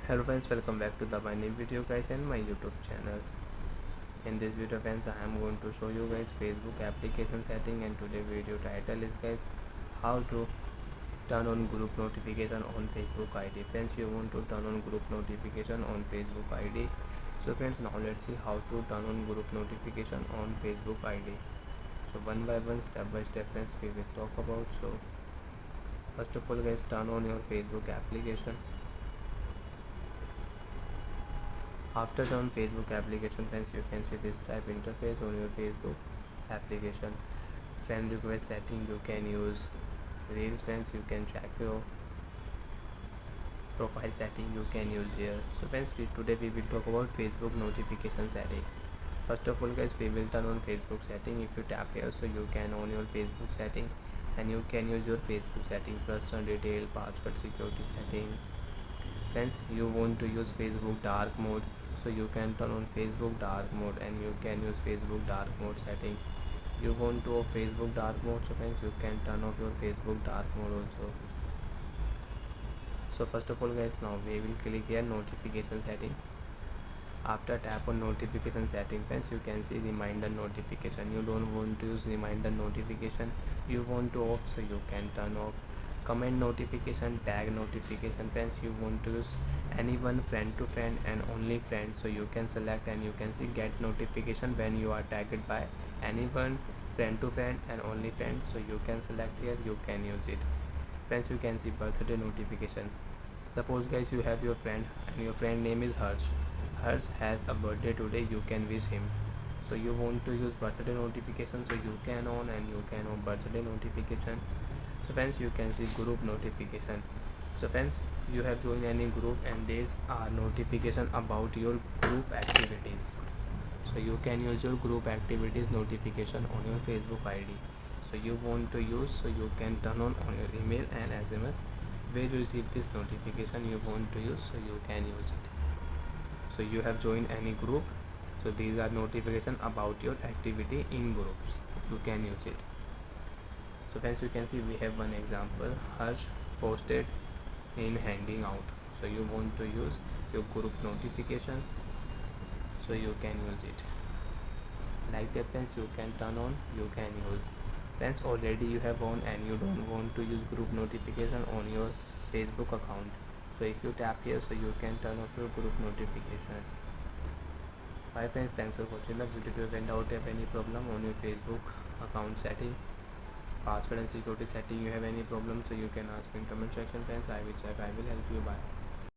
Hello friends, welcome back to the my new video guys and my YouTube channel. In this video friends, I am going to show you guys Facebook application setting, and today video title is guys how to turn on group notification on Facebook ID. Friends, you want to turn on group notification on Facebook ID. So friends, now let's see how to turn on group notification on Facebook ID. So one by one, step by step friends, we will talk about. So first of all guys, turn on your Facebook application. After on Facebook application friends, you can see this type interface on your Facebook application. Friend request setting you can use. Reels friends, you can check your profile setting you can use here. So friends, today we will talk about Facebook notification setting. First of all guys, we will turn on Facebook setting. If you tap here, so you can on your Facebook setting, and you can use your Facebook setting, personal detail, password, security setting. Friends, you want to use Facebook dark mode, so you can turn on Facebook dark mode, and you can use Facebook dark mode setting. You want to off Facebook dark mode, so friends, you can turn off your Facebook dark mode also. So first of all guys, now we will click here notification setting. After tap on notification setting friends, you can see reminder notification. You don't want to use reminder notification, you want to off, so you can turn off. Comment notification, tag notification friends, you want to use anyone, friend to friend and only friend, so you can select, and you can see get notification when you are tagged by anyone, friend to friend and only friend, so you can select here, you can use it. Friends, you can see birthday notification. Suppose guys, you have your friend and your friend name is Harsh. Harsh has a birthday today, you can wish him. So you want to use birthday notification, so you can on, and you can on birthday notification. So friends, you can see group notification. So friends, you have joined any group, and these are notification about your group activities. So you can use your group activities notification on your Facebook ID. So you want to use, so you can turn on your email and SMS where you receive this notification you want to use, so you can use it. So you have joined any group, so these are notification about your activity in groups, you can use it. So friends, you can see we have one example, Harsh posted in handing out, so you want to use your group notification, so you can use it like that. Friends, you can turn on, you can use. Friends, already you have on and you don't want to use group notification on your Facebook account, so if you tap here, so you can turn off your group notification. Bye friends, thanks for watching the video. If you went out, have any problem on your Facebook account setting, password and security setting, you have any problem, so you can ask me in comment section friends, I will check, I will help you. Bye.